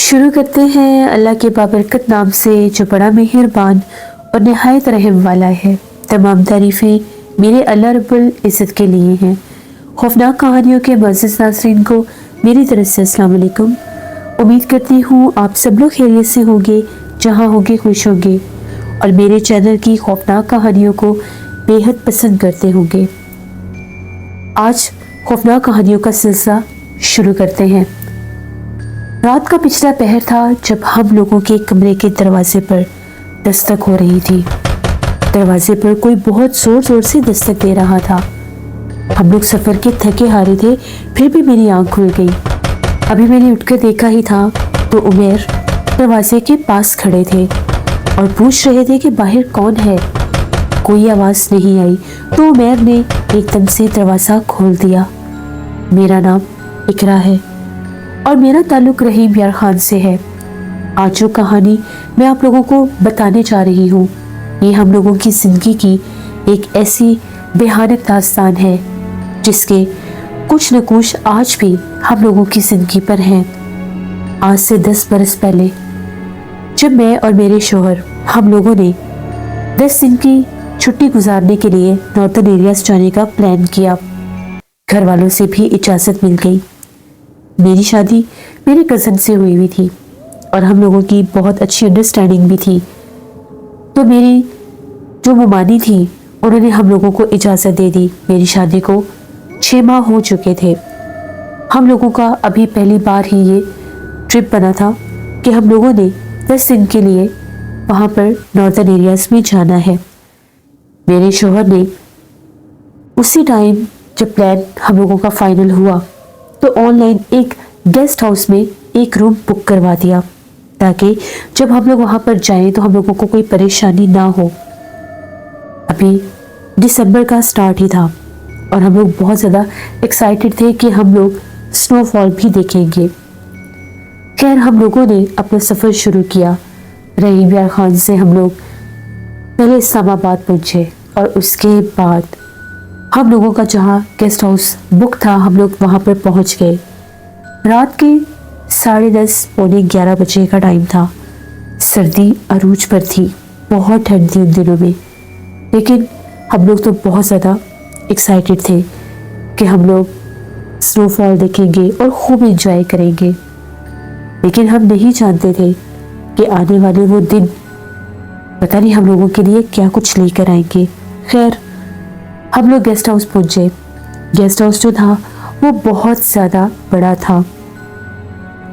شروع کرتے ہیں اللہ کے بابرکت نام سے جو بڑا مہربان اور نہایت رحم والا ہے۔ تمام تعریفیں میرے اللہ رب العزت کے لیے ہیں۔ خوفناک کہانیوں کے معزز ناظرین کو میری طرف سے السلام علیکم۔ امید کرتی ہوں آپ سب لوگ خیریت سے ہوں گے، جہاں ہوں گے خوش ہوں گے اور میرے چینل کی خوفناک کہانیوں کو بے حد پسند کرتے ہوں گے۔ آج خوفناک کہانیوں کا سلسلہ شروع کرتے ہیں۔ رات کا پچھلا پہر تھا جب ہم لوگوں کے کمرے کے دروازے پر دستک ہو رہی تھی۔ دروازے پر کوئی بہت زور زور سے دستک دے رہا تھا۔ ہم لوگ سفر کے تھکے ہارے تھے، پھر بھی میری آنکھ کھل گئی۔ ابھی میں نے اٹھ کر دیکھا ہی تھا تو عمیر دروازے کے پاس کھڑے تھے اور پوچھ رہے تھے کہ باہر کون ہے۔ کوئی آواز نہیں آئی تو عمیر نے ایک دم سے دروازہ کھول دیا۔ میرا نام اقرا ہے اور میرا تعلق رحیم یار خان سے ہے۔ آج جو کہانی میں آپ لوگوں کو بتانے جا رہی ہوں، یہ ہم لوگوں کی زندگی کی ایک ایسی بھیانک داستان ہے جس کے کچھ نہ کچھ آج بھی ہم لوگوں کی زندگی پر ہیں۔ آج سے 10 برس پہلے جب میں اور میرے شوہر ہم لوگوں نے 10 دن کی چھٹی گزارنے کے لیے نارتھن ایریاز جانے کا پلان کیا، گھر والوں سے بھی اجازت مل گئی۔ میری شادی میرے کزن سے ہوئی تھی اور ہم لوگوں کی بہت اچھی انڈرسٹینڈنگ بھی تھی، تو میری جو ممانی تھی انہوں نے ہم لوگوں کو اجازت دے دی۔ میری شادی کو 6 ماہ ہو چکے تھے۔ ہم لوگوں کا ابھی پہلی بار ہی یہ ٹرپ بنا تھا کہ ہم لوگوں نے 10 دن کے لیے وہاں پر نارتھن ایریاز میں جانا ہے۔ میرے شوہر نے اسی ٹائم جب پلان ہم لوگوں کا فائنل ہوا تو آن لائن ایک گیسٹ ہاؤس میں ایک روم بک کروا دیا تاکہ جب ہم لوگ وہاں پر جائیں تو ہم لوگوں کو کوئی پریشانی نہ ہو۔ ابھی دسمبر کا سٹارٹ ہی تھا اور ہم لوگ بہت زیادہ ایکسائٹڈ تھے کہ ہم لوگ سنو فال بھی دیکھیں گے۔ خیر ہم لوگوں نے اپنا سفر شروع کیا۔ رحیم یار خان سے ہم لوگ پہلے اسلام آباد پہنچے اور اس کے بعد ہم لوگوں کا جہاں گیسٹ ہاؤس بک تھا ہم لوگ وہاں پر پہنچ گئے۔ رات کے 10:30 پونے 11 بجے کا ٹائم تھا۔ سردی عروج پر تھی، بہت ٹھنڈ تھی ان دنوں میں، لیکن ہم لوگ تو بہت زیادہ ایکسائٹڈ تھے کہ ہم لوگ سنو فال دیکھیں گے اور خوب انجوائے کریں گے۔ لیکن ہم نہیں جانتے تھے کہ آنے والے وہ دن پتہ نہیں ہم لوگوں کے لیے کیا کچھ لے کر آئیں گے۔ خیر ہم لوگ گیسٹ ہاؤس پہنچے۔ گیسٹ ہاؤس جو تھا وہ بہت زیادہ بڑا تھا۔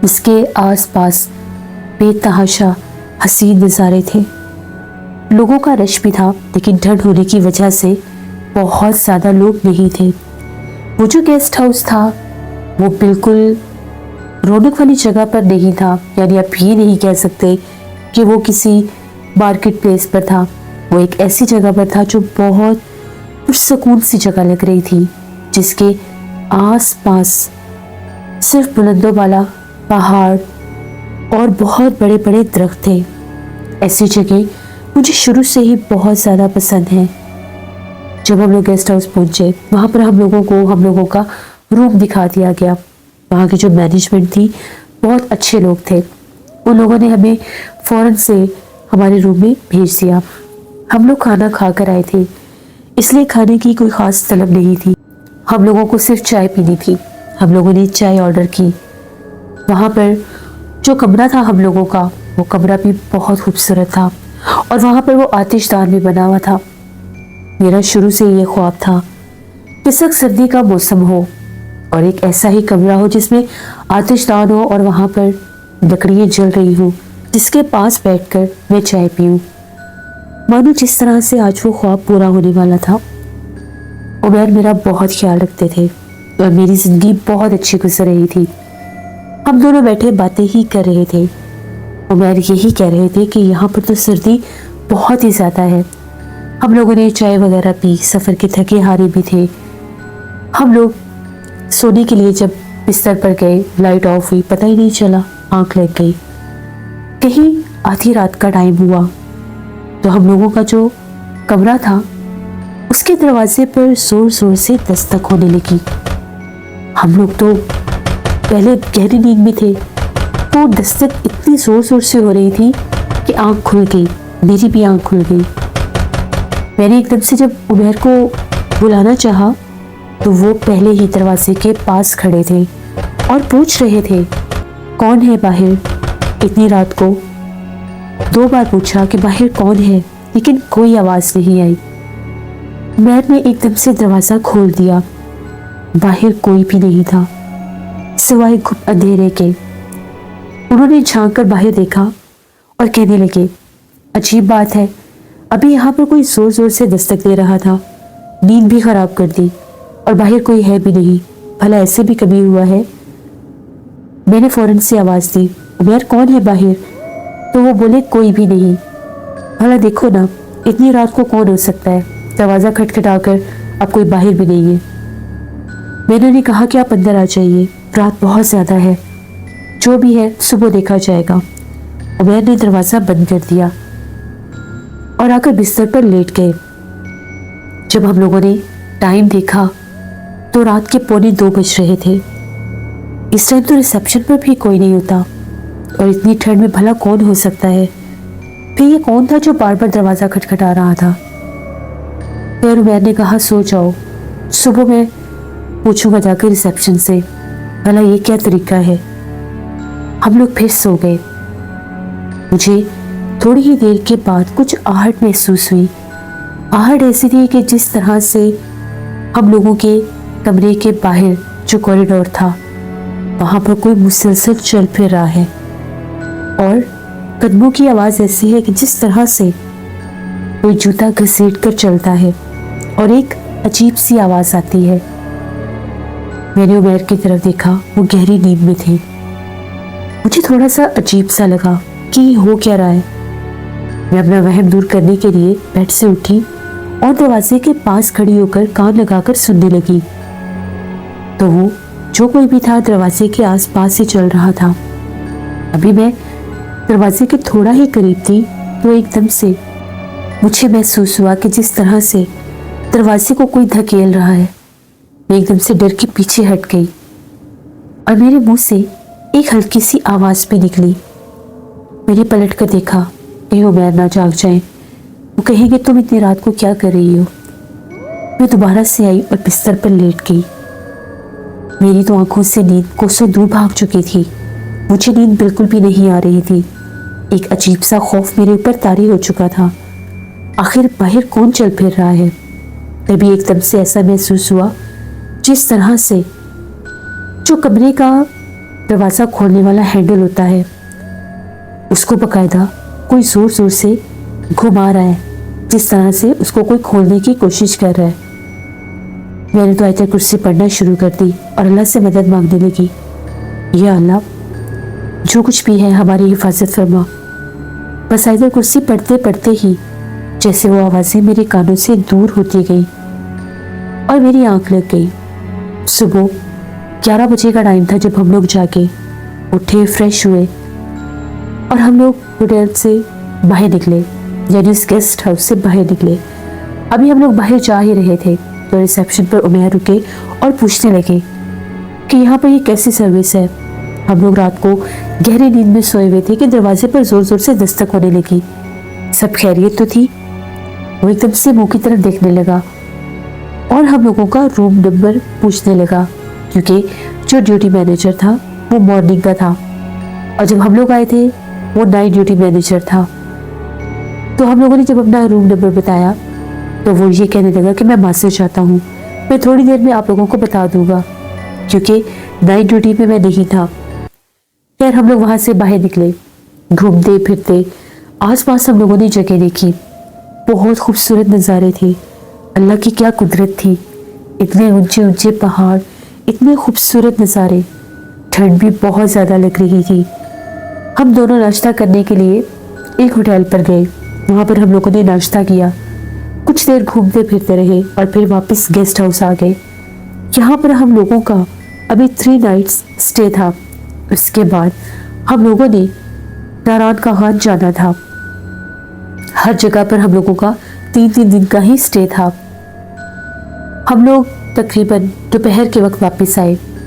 اس کے آس پاس بے تحاشا حسین نظارے تھے۔ لوگوں کا رش بھی تھا لیکن ٹھنڈ ہونے کی وجہ سے بہت زیادہ لوگ نہیں تھے۔ وہ جو گیسٹ ہاؤس تھا وہ بالکل رونق والی جگہ پر نہیں تھا، یعنی آپ یہ نہیں کہہ سکتے کہ وہ کسی مارکیٹ پلیس پر تھا۔ وہ ایک ایسی جگہ پر تھا جو بہت پرسکون سی جگہ لگ رہی تھی، جس کے آس پاس صرف بلندوں والا پہاڑ اور بہت بڑے بڑے درخت تھے۔ ایسی جگہ مجھے شروع سے ہی بہت زیادہ پسند ہیں۔ جب ہم لوگ گیسٹ ہاؤس پہنچے وہاں پر ہم لوگوں کا روم دکھا دیا گیا۔ وہاں کی جو مینجمنٹ تھی بہت اچھے لوگ تھے، ان لوگوں نے ہمیں فوراً سے ہمارے روم میں بھیج دیا۔ ہم لوگ کھانا کھا کر آئے تھے، اس لیے کھانے کی کوئی خاص طلب نہیں تھی، ہم لوگوں کو صرف چائے پینی تھی۔ ہم لوگوں نے چائے آرڈر کی۔ وہاں پر جو کمرہ تھا ہم لوگوں کا وہ کمرہ بھی بہت خوبصورت تھا اور وہاں پر وہ آتش دان بھی بنا ہوا تھا۔ میرا شروع سے یہ خواب تھا کہ سخت سردی کا موسم ہو اور ایک ایسا ہی کمرہ ہو جس میں آتش دان ہو اور وہاں پر لکڑیاں جل رہی ہوں جس کے پاس بیٹھ کر میں چائے پیوں۔ مانو جس طرح سے آج وہ خواب پورا ہونے والا تھا۔ عمیر میرا بہت خیال رکھتے تھے اور میری زندگی بہت اچھی گزر رہی تھی۔ ہم دونوں بیٹھے باتیں ہی کر رہے تھے۔ عمیر یہی کہہ رہے تھے کہ یہاں پر تو سردی بہت ہی زیادہ ہے۔ ہم لوگوں نے چائے وغیرہ پی، سفر کے تھکے ہارے بھی تھے۔ ہم لوگ سونے کے لیے جب بستر پر گئے، لائٹ آف ہوئی، پتہ ہی نہیں چلا، آنکھ لگ گئی۔ کہیں آدھی رات کا ٹائم ہوا تو ہم لوگوں کا جو کمرہ تھا اس کے دروازے پر زور زور سے دستک ہونے لگی۔ ہم لوگ تو پہلے گہری نیند میں تھے، تو دستک اتنی زور زور سے ہو رہی تھی کہ آنکھ کھل گئی، میری بھی آنکھ کھل گئی۔ میں نے ایک دم سے جب عمیر کو بلانا چاہا تو وہ پہلے ہی دروازے کے پاس کھڑے تھے اور پوچھ رہے تھے کون ہے باہر۔ اتنی رات کو 2 بار پوچھا کہ باہر کون ہے، لیکن کوئی آواز نہیں آئی۔ عمیر نے ایک دم سے دروازہ کھول دیا، باہر کوئی بھی نہیں تھا سوائے گھپ اندھیرے کے۔ انہوں نے جھانک کر باہر دیکھا اور کہنے لگے عجیب بات ہے، ابھی یہاں پر کوئی زور زور سے دستک دے رہا تھا، نیند بھی خراب کر دی اور باہر کوئی ہے بھی نہیں، بھلا ایسے بھی کبھی ہوا ہے؟ میں نے فوراً سے آواز دی عمیر کون ہے باہر؟ تو وہ بولے کوئی بھی نہیں۔ بھلا دیکھو نا اتنی رات کو کون ہو سکتا ہے، دروازہ کھٹکھٹا کر اب کوئی باہر بھی نہیں ہے۔ میں نے کہا کہ آپ اندر آ جائیے، رات بہت زیادہ ہے، جو بھی ہے صبح دیکھا جائے گا۔ عمیر نے دروازہ بند کر دیا اور آ کر بستر پر لیٹ گئے۔ جب ہم لوگوں نے ٹائم دیکھا تو رات کے 1:45 بج رہے تھے۔ اس ٹائم تو ریسیپشن پر بھی کوئی نہیں ہوتا، اور اتنی ٹھنڈ میں بھلا کون ہو سکتا ہے؟ پھر یہ کون تھا جو بار بار دروازہ کھٹکھٹا رہا تھا؟ پھر عمیر نے کہا سو جاؤ، صبح میں پوچھوں گا جا کے ریسیپشن سے بھلا یہ کیا طریقہ ہے۔ ہم لوگ پھر سو گئے۔ مجھے تھوڑی ہی دیر کے بعد کچھ آہٹ محسوس ہوئی۔ آہٹ ایسی تھی کہ جس طرح سے ہم لوگوں کے کمرے کے باہر جو کوریڈور تھا وہاں پر کوئی مسلسل چل پھر رہا ہے، اور قدموں کی آواز ایسی ہے کہ جس طرح سے کوئی جوتا گھسیٹ کر چلتا ہے، اور ایک عجیب سی آواز آتی ہے۔ میں نے عمیر کی طرف دیکھا، وہ گہری نیند میں تھے۔ مجھے تھوڑا سا عجیب سا لگا کہ یہ ہو کیا رہا ہے۔ میں اپنا وہم دور کرنے کے لیے بیڈ سے اٹھی اور دروازے کے پاس کھڑی ہو کر کان لگا کر سننے لگی، تو وہ جو کوئی بھی تھا دروازے کے آس پاس ہی چل رہا تھا۔ ابھی میں دروازے کے تھوڑا ہی قریب تھی تو ایک دم سے مجھے محسوس ہوا کہ جس طرح سے دروازے کو کوئی دھکیل رہا ہے۔ میں ایک دم سے ڈر کے پیچھے ہٹ گئی اور میرے منہ سے ایک ہلکی سی آواز بھی نکلی۔ میں نے پلٹ کر دیکھا کہیں عمیر نہ جاگ جائیں، وہ کہیں گے تم اتنی رات کو کیا کر رہی ہو۔ میں دوبارہ سے آئی اور بستر پر لیٹ گئی۔ میری تو آنکھوں سے نیند کوسوں دور بھاگ چکی تھی، مجھے نیند بالکل بھی نہیں آ رہی تھی۔ ایک عجیب سا خوف میرے اوپر طاری ہو چکا تھا، آخر باہر کون چل پھر رہا ہے۔ تبھی ایک دم سے ایسا محسوس ہوا جس طرح سے جو کمرے کا دروازہ کھولنے والا ہینڈل ہوتا ہے اس کو باقاعدہ کوئی زور زور سے گھما رہا ہے، جس طرح سے اس کو کوئی کھولنے کی کوشش کر رہا ہے۔ میں نے تو آیت کرسی پڑھنا شروع کر دی اور اللہ سے مدد مانگنے لگی، یا اللہ جو کچھ بھی ہے ہماری حفاظت فرما۔ بس آیت کرسی پڑھتے پڑھتے ہی جیسے وہ آوازیں میرے کانوں سے دور ہوتی گئی اور میری آنکھ لگ گئی۔ صبح 11 بجے کا ٹائم تھا جب ہم لوگ جاگے، اٹھے، فریش ہوئے اور ہم لوگ ہوٹل سے باہر نکلے، یعنی اس گیسٹ ہاؤس سے باہر نکلے۔ ابھی ہم لوگ باہر جا ہی رہے تھے تو ریسیپشن پر عمیر رکے اور پوچھنے لگے کہ یہاں پر یہ کیسی سروس ہے۔ ہم لوگ رات کو گہری نیند میں سوئے ہوئے تھے کہ دروازے پر زور زور سے دستک ہونے لگی۔ سب خیریت تو تھی؟ وہ ایک دم سے منہ کی طرف دیکھنے لگا اور ہم لوگوں کا روم نمبر پوچھنے لگا، کیونکہ جو ڈیوٹی مینیجر تھا وہ مارننگ کا تھا اور جب ہم لوگ آئے تھے وہ نائٹ ڈیوٹی مینیجر تھا۔ تو ہم لوگوں نے جب اپنا روم نمبر بتایا تو وہ یہ کہنے لگا کہ میں معذرت چاہتا ہوں، میں تھوڑی دیر میں آپ لوگوں کو بتا دوں گا، کیونکہ نائٹ ڈیوٹی میں میں نہیں تھا۔ خیر ہم لوگ وہاں سے باہر نکلے، گھومتے پھرتے آس پاس ہم لوگوں نے جگہ دیکھی، بہت خوبصورت نظارے تھے۔ اللہ کی کیا قدرت تھی، اتنے اونچے اونچے پہاڑ، اتنے خوبصورت نظارے، ٹھنڈ بھی بہت زیادہ لگ رہی تھی۔ ہم دونوں ناشتہ کرنے کے لیے ایک ہوٹل پر گئے، وہاں پر ہم لوگوں نے ناشتہ کیا، کچھ دیر گھومتے پھرتے رہے اور پھر واپس گیسٹ ہاؤس آ گئے۔ یہاں پر ہم لوگوں کا ابھی 3 نائٹس سٹے تھا۔ اس کے بعد ہم لوگوں نے ناران کا خان جانا تھا۔ ہر جگہ پر ہم لوگوں کا 3 دن کا ہی سٹے تھا۔ ہم لوگ تقریباً دوپہر کے وقت واپس آئے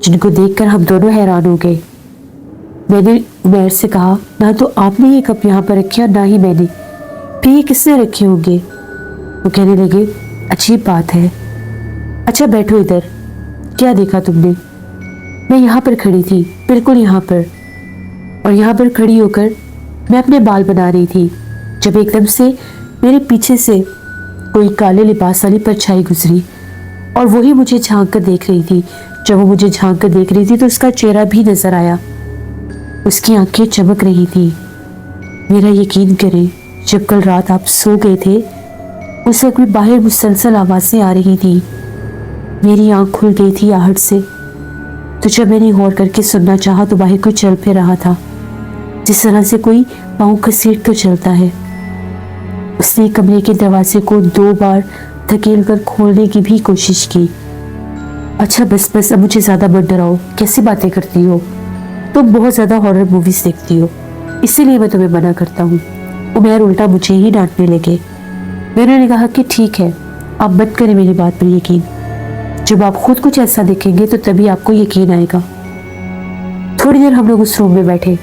جن کو دیکھ کر ہم دونوں حیران ہو گئے۔ میں نے عمیر سے کہا، نہ تو آپ نے یہ کپ یہاں پر رکھے اور نہ ہی میں نے، پھر یہ کس نے رکھے ہوں گے؟ وہ کہنے لگے، عجیب بات ہے۔ اچھا بیٹھو ادھر، کیا دیکھا تم نے؟ میں یہاں پر کھڑی تھی، بالکل یہاں پر، اور یہاں پر کھڑی ہو کر میں اپنے بال بنا رہی تھی جب ایک دم سے میرے پیچھے سے کوئی کالے لباس والی پرچھائی گزری اور وہی مجھے جھانک کر دیکھ رہی تھی۔ جب وہ مجھے جھانک کر دیکھ رہی تھی تو اس کا چہرہ بھی نظر آیا، اس کی آنکھیں چمک رہی تھی۔ میرا یقین کریں، جب کل رات آپ سو گئے تھے اس وقت بھی باہر مسلسل آوازیں آ رہی تھی۔ میری آنکھ کھل گئی تھی آہٹ سے، تو جب میں نے غور کر کے سننا چاہا تو باہر کوئی چل پھر رہا تھا، جس طرح سے کوئی پاؤں گھسیٹ کر چلتا ہے۔ اس نے کمرے کے دروازے کو 2 بار دھکیل کر کھولنے کی بھی کوشش کی۔ اچھا بس اب مجھے زیادہ مت ڈراؤ، کیسی باتیں کرتی ہو؟ تم بہت زیادہ ہارر موویز دیکھتی ہو، اسی لیے میں تمہیں منع کرتا ہوں۔ عمیر الٹا مجھے ہی ڈانٹنے لگے۔ میں نے کہا کہ ٹھیک ہے، آپ مت کریں میری بات پر یقین، جب آپ خود کچھ ایسا دیکھیں گے تو تبھی آپ کو یقین آئے گا۔ تھوڑی دیر ہم لوگ اس روم میں بیٹھے،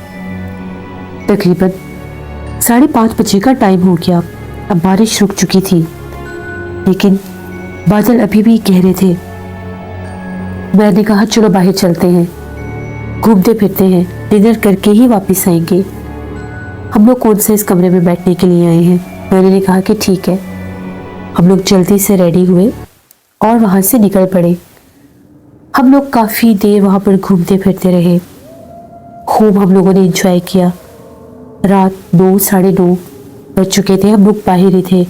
تقریباً 5:30 بجے کا ٹائم ہو گیا۔ اب بارش رک چکی تھی لیکن بادل ابھی بھی گہرے تھے۔ میں نے کہا چلو باہر چلتے ہیں، گھومتے پھرتے ہیں، ڈنر کر کے ہی واپس آئیں گے۔ ہم لوگ کون سے اس کمرے میں بیٹھنے کے لیے آئے ہیں؟ میں نے کہا کہ ٹھیک ہے۔ ہم لوگ جلدی سے ریڈی ہوئے اور وہاں سے نکل پڑے۔ ہم لوگ کافی دیر وہاں پر گھومتے پھرتے رہے، خوب ہم لوگوں نے انجوائے کیا۔ رات 9 ساڑھے 9 بج چکے تھے، ہم لوگ باہر ہی تھے،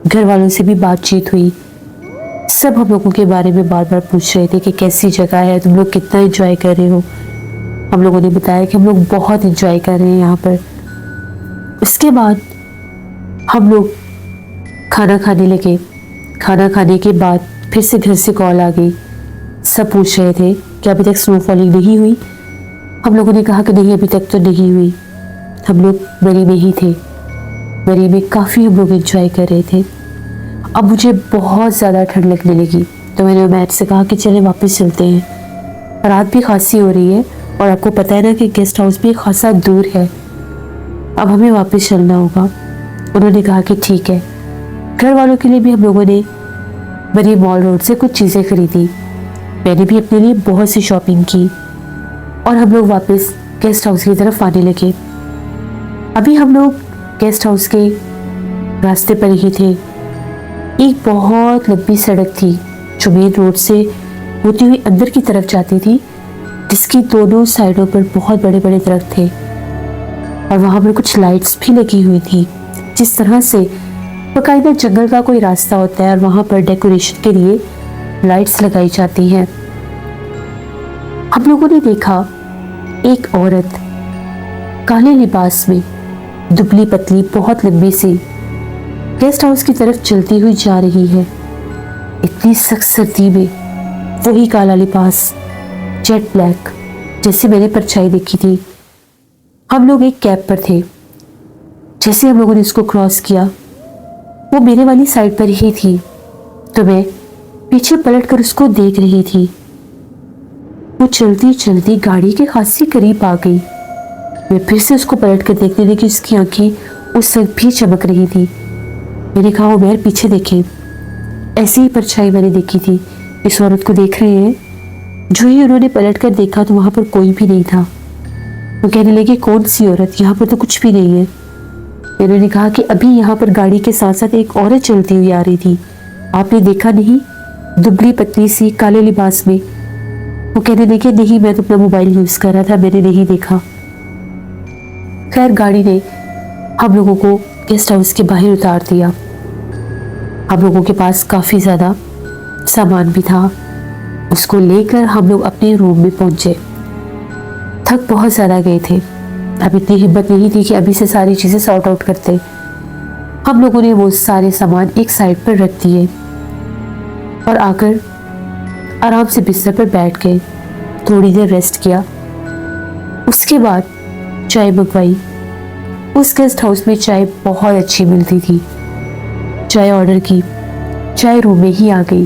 گھر والوں سے بھی بات چیت ہوئی، سب ہم لوگوں کے بارے میں بار بار پوچھ رہے تھے کہ کیسی جگہ ہے، تم لوگ کتنا انجوائے کر رہے ہو۔ ہم لوگوں نے بتایا کہ ہم لوگ بہت انجوائے کر رہے ہیں یہاں پر۔ اس کے بعد ہم لوگ کھانا کھانے لگے۔ کھانا کھانے کے بعد پھر سے گھر سے کال آ گئی، سب پوچھ رہے تھے کہ ابھی تک سنو فالنگ نہیں ہوئی۔ ہم لوگوں نے کہا کہ نہیں، ابھی تک تو نہیں ہوئی۔ ہم لوگ مری میں ہی تھے، مری میں کافی ہم لوگ انجوائے کر رہے تھے۔ اب مجھے بہت زیادہ ٹھنڈ لگنے لگی تو میں نے عمیر سے کہا کہ چلیں واپس چلتے ہیں، رات بھی خاصی ہو رہی ہے اور آپ کو پتہ ہے نا کہ گیسٹ ہاؤس بھی خاصا دور ہے، اب ہمیں واپس چلنا ہوگا۔ انہوں نے کہا کہ ٹھیک ہے۔ گھر والوں کے لیے بھی ہم لوگوں نے مری مال روڈ سے کچھ چیزیں خریدی، میں نے بھی اپنے لیے بہت سی شاپنگ کی اور ہم لوگ واپس گیسٹ ہاؤس کی طرف آنے لگے۔ ابھی ہم لوگ گیسٹ ہاؤس کے راستے پر ہی تھے۔ ایک بہت لمبی سڑک تھی جو مین روڈ سے ہوتی ہوئی اندر کی طرف جاتی تھی، جس کی دونوں سائڈوں پر بہت بڑے بڑے درخت تھے اور وہاں پر کچھ لائٹس بھی لگی ہوئی تھی، جس طرح سے باقاعدہ جنگل کا کوئی راستہ ہوتا ہے اور وہاں پر ڈیکوریشن کے لیے لائٹس لگائی جاتی ہیں۔ ہم لوگوں نے دیکھا ایک عورت کالے لباس میں، دبلی پتلی، بہت لمبی سی، گیسٹ ہاؤس کی طرف چلتی ہوئی جا رہی ہے۔ اتنی سخت سردی میں وہی کالا لباس، جیٹ بلیک، جیسے میں نے پرچھائی دیکھی تھی۔ ہم لوگ ایک کیب پر تھے، جیسے ہم لوگوں نے اس کو کراس کیا وہ میرے والی سائڈ پر ہی تھی، تو میں پیچھے پلٹ کر اس کو دیکھ رہی تھی۔ وہ چلتی چلتی گاڑی کے خاصی قریب آ گئی۔ میں پھر سے اس کو پلٹ کر دیکھنے لگی، اس کی آنکھیں اس وقت بھی چمک رہی تھی۔ میں نے کہا عمیر پیچھے دیکھیں، ایسی ہی پرچھائی میں نے دیکھی تھی، اس عورت کو دیکھ رہے ہیں؟ جو ہی انہوں نے پلٹ کر دیکھا تو وہاں پر کوئی بھی نہیں تھا۔ وہ کہنے لگے کون سی عورت؟ یہاں پر تو کچھ بھی نہیں ہے۔ انہوں نے کہا کہ ابھی یہاں پر گاڑی کے ساتھ ساتھ ایک عورت چلتی ہوئی آ رہی تھی، آپ نے دیکھا نہیں؟ دبلی پتلی سی، کالے لباس میں۔ وہ کہنے لگے نہیں، میں تو اپنا موبائل یوز کر رہا تھا، میں نے نہیں دیکھا۔ خیر گاڑی نے ہم لوگوں کو گیسٹ ہاؤس کے باہر اتار دیا۔ ہم لوگوں کے پاس کافی زیادہ سامان بھی تھا، اس کو لے کر ہم لوگ اپنے روم میں پہنچے۔ تھک بہت زیادہ گئے تھے، اب اتنی ہمت نہیں تھی کہ ابھی سے ساری چیزیں سارٹ آؤٹ کرتے۔ ہم لوگوں نے وہ سارے سامان ایک سائڈ پر رکھ دیے اور آ کر آرام سے بستر پر بیٹھ گئے، تھوڑی دیر ریسٹ کیا۔ اس کے بعد چائے منگوائی۔ اس گیسٹ ہاؤس میں چائے بہت اچھی ملتی تھی، چائے آرڈر کی، چائے روم میں ہی آ گئی۔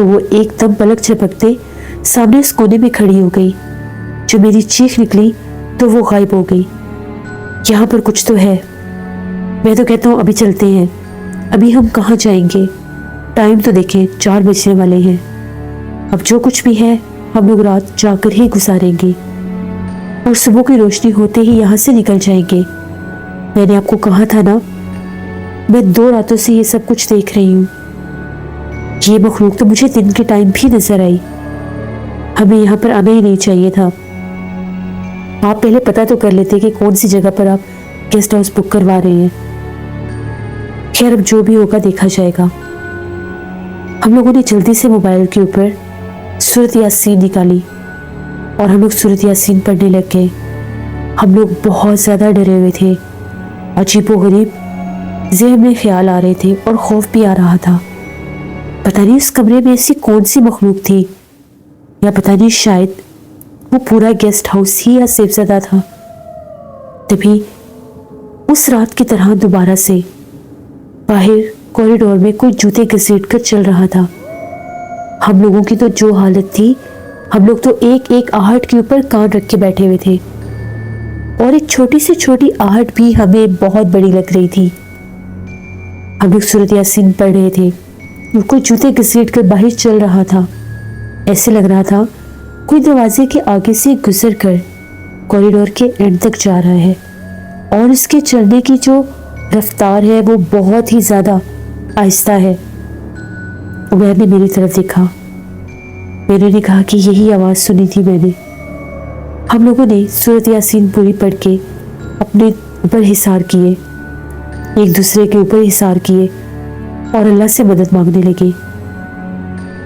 تو وہ ایک دم پلک جھپکتے سامنے اس کونے میں کھڑی ہو گئی۔ جو میری چیخ نکلی تو وہ غائب ہو گئی۔ یہاں پر کچھ تو ہے۔ میں تو کہتا ہوں ابھی چلتے ہیں۔ ابھی ہم کہاں جائیں گے؟ ٹائم تو دیکھیں، 4 بجنے والے ہیں۔ اب جو کچھ بھی ہے ہم لوگ رات جا کر ہی گزاریں گے اور صبح کی روشنی ہوتے ہی یہاں سے نکل جائیں گے۔ میں نے آپ کو کہا تھا نا، میں 2 راتوں سے یہ سب کچھ دیکھ رہی ہوں۔ یہ مخلوق تو مجھے دن کے ٹائم بھی نظر آئی۔ ہمیں یہاں پر آنا ہی نہیں چاہیے تھا۔ آپ پہلے پتا تو کر لیتے کہ کون سی جگہ پر آپ گیسٹ ہاؤس بک کروا رہے ہیں۔ خیر اب جو بھی ہوگا دیکھا جائے گا۔ ہم لوگوں نے جلدی سے موبائل کے اوپر سورۃ یاسین نکالی اور ہم لوگ سورۃ یاسین پڑھنے لگ گئے۔ ہم لوگ بہت زیادہ ڈرے ہوئے تھے۔ عجیب و غریب ذہن میں خیال آ رہے تھے اور خوف بھی آ رہا تھا۔ پتہ نہیں اس کمرے میں ایسی کون سی مخلوق تھی، یا پتہ نہیں شاید وہ پورا گیسٹ ہاؤس ہی سیف زدہ تھا۔ تبھی اس رات کی طرح دوبارہ سے باہر کوریڈور میں کوئی جوتے گھسیٹ کر چل رہا تھا۔ ہم لوگوں کی تو جو حالت تھی، ہم لوگ تو ایک ایک آہٹ کے اوپر کان رکھ کے بیٹھے ہوئے تھے، اور ایک چھوٹی سے چھوٹی آہٹ بھی ہمیں بہت بڑی لگ رہی تھی۔ ہم لوگ سورۃ یاسین پڑھ رہے تھے اور کوئی جوتے گھسیٹ کر باہر چل رہا تھا۔ ایسے لگ رہا تھا کوئی دروازے کے آگے سے گزر کر کوریڈور کے اینڈ تک جا رہا ہے، اور اس کے چلنے کی جو رفتار ہے وہ بہت ہی زیادہ آہستہ ہے۔ عمیر نے میری طرف دیکھا۔ میں نے کہا کہ یہی آواز سنی تھی میں نے۔ ہم لوگوں نے سورۃ یاسین پوری پڑھ کے اپنے اوپر حصار کیے، ایک دوسرے کے اوپر حصار کیے اور اللہ سے مدد مانگنے لگے۔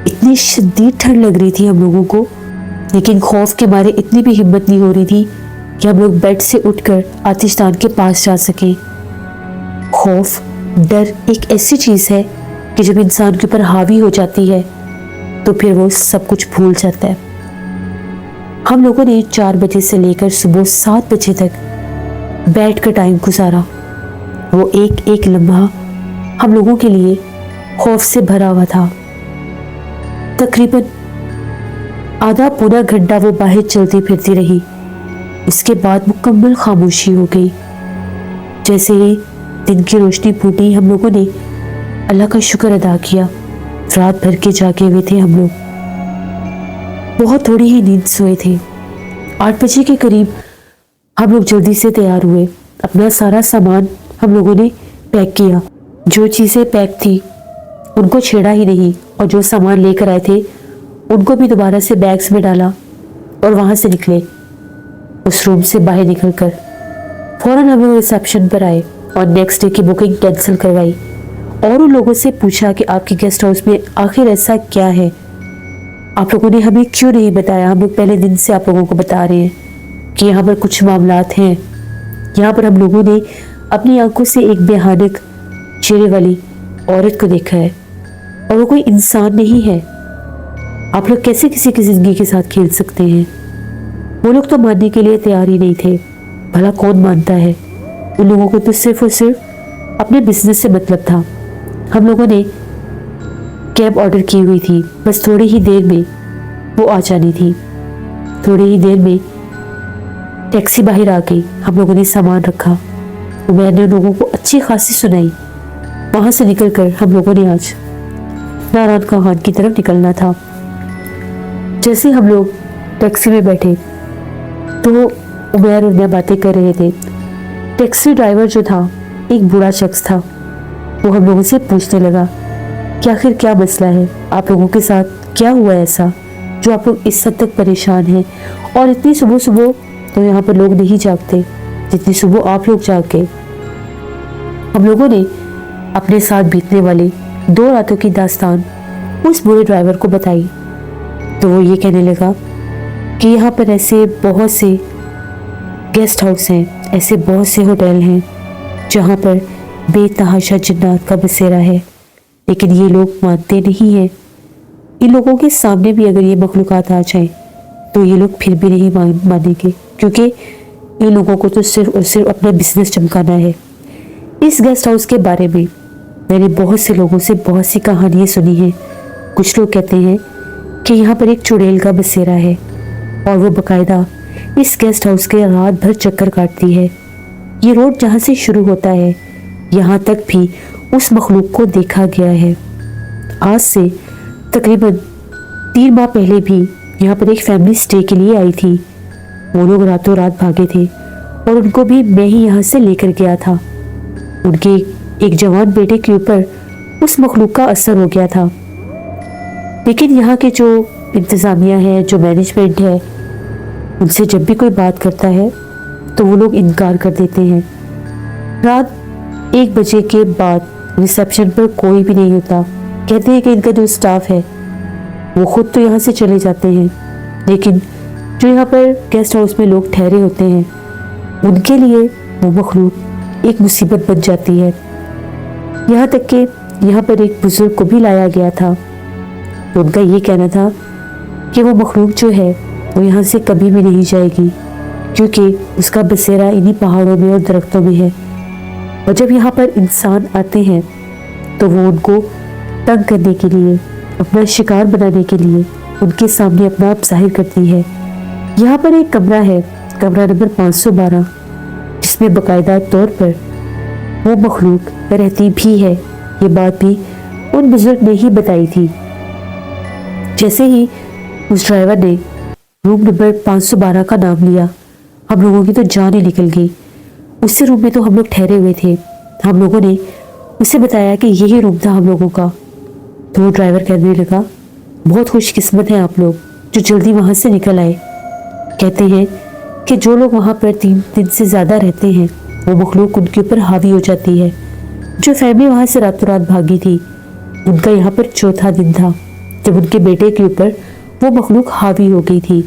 اتنی شدید ٹھنڈ لگ رہی تھی ہم لوگوں کو، لیکن خوف کے مارے اتنی بھی ہمت نہیں ہو رہی تھی کہ ہم لوگ بیڈ سے اٹھ کر آتش دان کے پاس جا سکیں۔ خوف، ڈر ایک ایسی چیز ہے کہ جب انسان کے اوپر حاوی ہو جاتی ہے تو پھر وہ سب کچھ بھول جاتا ہے۔ ہم لوگوں نے 4 بجے سے لے کر صبح 7 بجے تک بیٹھ کر ٹائم گزارا۔ وہ ایک ایک لمحہ ہم لوگوں کے لیے خوف سے بھرا ہوا تھا۔ تقریباً آدھا پونا گھنٹہ وہ باہر چلتی پھرتی رہی۔ اس کے بعد مکمل خاموشی ہو گئی۔ جیسے ہی دن کی روشنی پھوٹی، ہم لوگوں نے اللہ کا شکر ادا کیا۔ رات بھر کے جاگے ہوئے تھے ہم لوگ، بہت تھوڑی ہی نیند سوئے تھے۔ 8 بجے کے قریب ہم لوگ جلدی سے تیار ہوئے۔ اپنا سارا سامان ہم لوگوں نے پیک کیا۔ جو چیزیں پیک تھی ان کو چھیڑا ہی نہیں، اور جو سامان لے کر آئے تھے ان کو بھی دوبارہ سے بیگز میں ڈالا اور وہاں سے نکلے۔ اس روم سے باہر نکل کر فوراً ہم لوگ ریسیپشن پر آئے اور نیکسٹ ڈے کی بکنگ کینسل کروائی، اور ان لوگوں سے پوچھا کہ آپ کے گیسٹ ہاؤس میں آخر ایسا کیا ہے، آپ لوگوں نے ہمیں کیوں نہیں بتایا؟ ہم لوگ پہلے دن سے آپ لوگوں کو بتا رہے ہیں کہ یہاں پر کچھ معاملات ہیں۔ یہاں پر ہم لوگوں نے اپنی آنکھوں سے ایک بھیانک چہرے والی عورت کو دیکھا ہے، اور وہ کوئی انسان نہیں ہے۔ آپ لوگ کیسے کسی کی زندگی کے ساتھ کھیل سکتے ہیں؟ وہ لوگ تو ماننے کے لیے تیار ہی نہیں تھے۔ بھلا کون مانتا ہے؟ ان لوگوں کو تو صرف اور صرف اپنے بزنس سے مطلب تھا۔ ہم لوگوں نے کیب آرڈر کی ہوئی تھی، بس تھوڑی ہی دیر میں وہ آ جانی تھی۔ تھوڑی ہی دیر میں ٹیکسی باہر آ گئی۔ ہم لوگوں نے سامان رکھا، عمیر نے ان لوگوں کو اچھی خاصی سنائی۔ وہاں سے نکل کر ہم لوگوں نے آج ناران خان کی طرف نکلنا تھا۔ جیسے ہم لوگ ٹیکسی میں بیٹھے تو عمیر اور میں باتیں کر رہے تھے۔ ٹیکسی ڈرائیور جو تھا ایک بوڑھا شخص تھا۔ وہ ہم لوگوں سے پوچھنے لگا کہ آخر کیا مسئلہ ہے، آپ لوگوں کے ساتھ کیا ہوا ایسا جو آپ لوگ اس حد تک پریشان ہیں، اور اتنی صبح صبح تو یہاں پر لوگ نہیں جاگتے جتنی صبح آپ لوگ جاگ گئے۔ ہم لوگوں نے اپنے ساتھ بیتنے والے 2 راتوں کی داستان اس بوڑھے ڈرائیور کو بتائی، تو وہ یہ کہنے لگا کہ یہاں پر ایسے بہت سے گیسٹ ہاؤس ہیں، ایسے بہت سے ہوٹل ہیں جہاں پر بے تحاشا جنات کا بسیرا ہے، لیکن یہ لوگ مانتے نہیں ہیں۔ ان لوگوں کے سامنے بھی اگر یہ مخلوقات آ جائیں تو یہ لوگ پھر بھی نہیں مانیں گے، کیونکہ ان لوگوں کو تو صرف اور صرف اپنا بزنس چمکانا ہے۔ اس گیسٹ ہاؤس کے بارے میں میں نے بہت سے لوگوں سے بہت سی کہانیاں سنی ہیں، کچھ لوگ کہتے ہیں کہ یہاں پر ایک چڑیل کا بسیرا ہے اور وہ باقاعدہ اس گیسٹ ہاؤس کے رات بھر چکر کاٹتی ہے۔ یہ روڈ جہاں سے شروع ہوتا ہے یہاں تک بھی اس مخلوق کو دیکھا گیا ہے۔ آج سے تقریباً 3 ماہ پہلے بھی یہاں پر ایک فیملی سٹے کے لیے آئی تھی۔ وہ لوگ راتوں رات بھاگے تھے اور ان کو بھی میں ہی یہاں سے لے کر گیا تھا۔ ان کے ایک جوان بیٹے کے اوپر اس مخلوق کا اثر ہو گیا تھا، لیکن یہاں کے جو انتظامیہ ہے، جو مینجمنٹ ہے، ان سے جب بھی کوئی بات کرتا ہے تو وہ لوگ انکار کر دیتے ہیں۔ رات 1 بجے کے بعد ریسیپشن پر کوئی بھی نہیں ہوتا۔ کہتے ہیں کہ ان کا جو سٹاف ہے وہ خود تو یہاں سے چلے جاتے ہیں، لیکن جو یہاں پر گیسٹ ہاؤس میں لوگ ٹھہرے ہوتے ہیں ان کے لیے وہ مخلوق ایک مصیبت بن جاتی ہے۔ یہاں تک کہ یہاں پر ایک بزرگ کو بھی لایا گیا تھا تو ان کا یہ کہنا تھا کہ وہ مخلوق جو ہے وہ یہاں سے کبھی بھی نہیں جائے گی، کیونکہ اس کا بسیرا انہی پہاڑوں میں اور درختوں میں ہے، اور جب یہاں پر انسان آتے ہیں تو وہ ان کو تنگ کرنے کے لیے، اپنا شکار بنانے کے لیے ان کے سامنے اپنا آپ ظاہر کرتی ہے۔ یہاں پر ایک کمرہ ہے، کمرہ نمبر 512، جس میں باقاعدہ طور پر وہ مخلوق رہتی بھی ہے۔ یہ بات بھی ان بزرگ نے ہی بتائی تھی۔ جیسے ہی اس ڈرائیور نے روم نمبر 512 کا نام لیا، ہم لوگوں کی تو جان ہی نکل گئی۔ اسی روم میں تو ہم لوگ ٹھہرے ہوئے تھے۔ ہم لوگوں نے اسے بتایا کہ یہی روم تھا ہم لوگوں کا، تو وہ ڈرائیور کہنے لگا بہت خوش قسمت ہیں آپ لوگ جو جلدی وہاں سے نکل آئے۔ کہتے ہیں کہ جو لوگ وہاں پر 3 دن سے زیادہ رہتے ہیں وہ مخلوق ان کے اوپر حاوی ہو جاتی ہے۔ جو فیملی وہاں سے راتوں رات بھاگی تھی ان کا یہاں پر 4تھا دن تھا جب ان کے بیٹے کے اوپر وہ مخلوق حاوی ہو گئی تھی۔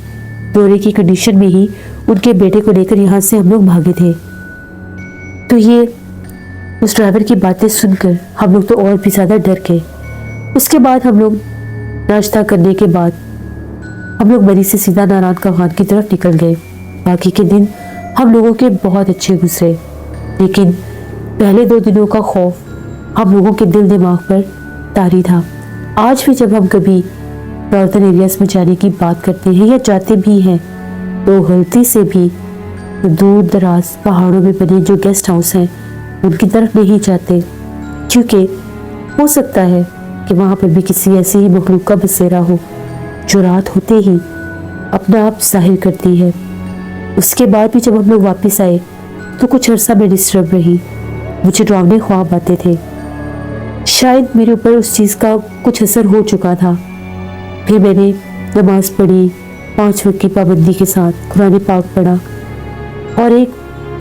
دورے کی کنڈیشن میں ہی ان کے بیٹے کو لے کر یہاں سے ہم لوگ بھاگے تھے۔ تو یہ اس ڈرائیور کی باتیں سن کر ہم لوگ تو اور بھی زیادہ ڈر گئے۔ اس کے بعد ہم لوگ ناشتہ کرنے کے بعد ہم لوگ بری سے سیدھا ناران کا خان کی طرف نکل گئے۔ باقی کے دن ہم لوگوں کے بہت اچھے گزرے، لیکن پہلے 2 دنوں کا خوف ہم لوگوں کے دل دماغ پر طاری تھا۔ آج بھی جب ہم کبھی ناردرن ایریاز میں جانے کی بات کرتے ہیں یا جاتے بھی ہیں تو غلطی سے بھی دور دراز پہاڑوں میں بنے جو گیسٹ ہاؤس ہیں ان کی طرف نہیں جاتے، کیونکہ ہو سکتا ہے کہ وہاں پر بھی کسی ایسی ہی مخلوق کا بسیرا ہو جو رات ہوتے ہی اپنا آپ ظاہر کرتی ہے۔ اس کے بعد بھی جب ہم لوگ واپس آئے تو کچھ عرصہ میں ڈسٹرب رہی، مجھے ڈراؤنے خواب آتے تھے۔ شاید میرے اوپر اس چیز کا کچھ اثر ہو چکا تھا۔ پھر میں نے نماز پڑھی، 5 وقت کی پابندی کے ساتھ قرآن پاک پڑھا، اور ایک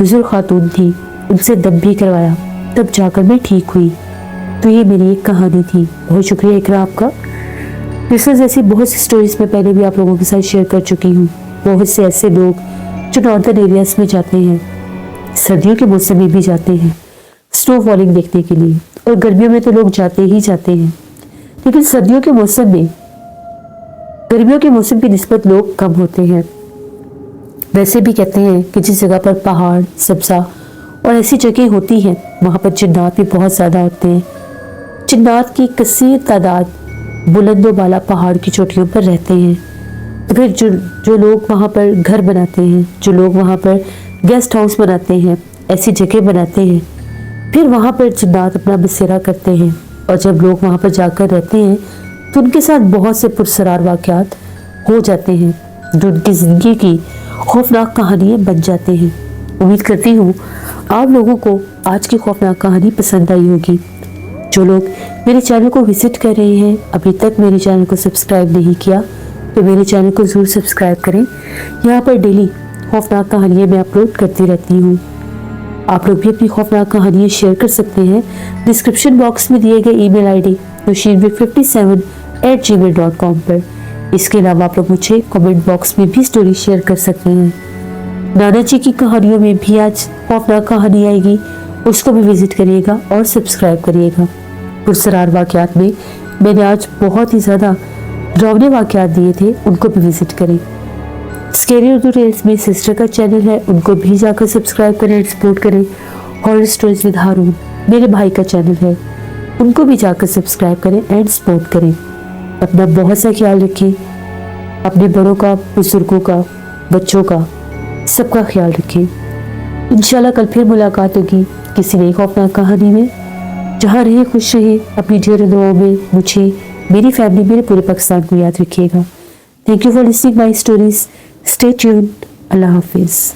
بزرگ خاتون تھی ان سے دم بھی کروایا، تب جا کر میں ٹھیک ہوئی۔ تو یہ میری ایک کہانی تھی۔ بہت شکریہ اقرا آپ کا۔ مثلاً ایسی بہت سی سٹوریز میں پہلے بھی آپ لوگوں کے ساتھ شیئر کر چکی ہوں۔ بہت سے ایسے لوگ جو ناردرن ایریاز میں جاتے ہیں، سردیوں کے موسم میں بھی جاتے ہیں سنو فالنگ دیکھنے کے لیے، اور گرمیوں میں تو لوگ جاتے ہی جاتے ہیں، لیکن سردیوں کے موسم میں گرمیوں کے موسم کی نسبت لوگ کم ہوتے ہیں۔ ویسے بھی کہتے ہیں کہ جس جگہ پر پہاڑ، سبزہ اور ایسی جگہ ہوتی ہیں وہاں پر جنات بھی بہت زیادہ ہوتے ہیں۔ جنات کی کثیر تعداد بلند و بالا پہاڑ کی چوٹیوں پر رہتے ہیں۔ تو پھر جو لوگ وہاں پر گھر بناتے ہیں، جو لوگ وہاں پر گیسٹ ہاؤس بناتے ہیں، ایسی جگہ بناتے ہیں، پھر وہاں پر جنات اپنا بسیرا کرتے ہیں، اور جب لوگ وہاں پر جا کر رہتے ہیں تو ان کے ساتھ بہت سے پرسرار واقعات ہو جاتے ہیں جو ان کی زندگی کی خوفناک کہانیاں بن جاتے ہیں۔ امید کرتی ہوں آپ لوگوں کو آج کی خوفناک کہانی پسند آئی ہوگی۔ جو لوگ میرے چینل کو وزٹ کر رہے ہیں، ابھی تک میرے چینل کو سبسکرائب نہیں کیا تو میرے چینل کو ضرور سبسکرائب کریں۔ یہاں پر ڈیلی خوفناک کہانیاں میں اپلوڈ کرتی رہتی ہوں۔ آپ لوگ بھی اپنی خوفناک کہانیاں شیئر کر سکتے ہیں ڈسکرپشن باکس میں دیے گئے ای میل آئی ڈی nushinvik57@gmail.com پر۔ اس کے علاوہ آپ لوگ مجھے کمنٹ باکس میں بھی سٹوری شیئر کر سکتے ہیں۔ نانا جی کی کہانیوں میں بھی آج خوفناک کہانی آئے گی، اس کو بھی وزٹ کریے گا اور سبسکرائب کریے گا۔ پرسرار واقعات میں نے آج بہت ہی زیادہ ڈراؤنے واقعات دیے تھے، ان کو بھی وزٹ کریں۔ اسکیری اردو ریلز میں سسٹر کا چینل ہے، ان کو بھی جا کر سبسکرائب کریں، سپورٹ کریں۔ ہارر سٹوریز ود ہارون میرے بھائی کا چینل ہے، ان کو بھی جا کر سبسکرائب کریں اینڈ سپورٹ کریں۔ اپنا بہت سا خیال رکھیں، اپنے بڑوں کا، بزرگوں کا، بچوں کا، سب کا خیال رکھیں۔ انشاءاللہ کل پھر ملاقات ہوگی کسی نئی خوفناک کہانی میں۔ جہاں رہے خوش رہے، اپنی ڈھیر دعاؤں میں مجھے، میری فیملی، میرے پورے پاکستان کو یاد رکھیے گا۔ Thank you for listening my stories. Stay tune. اللہ حافظ۔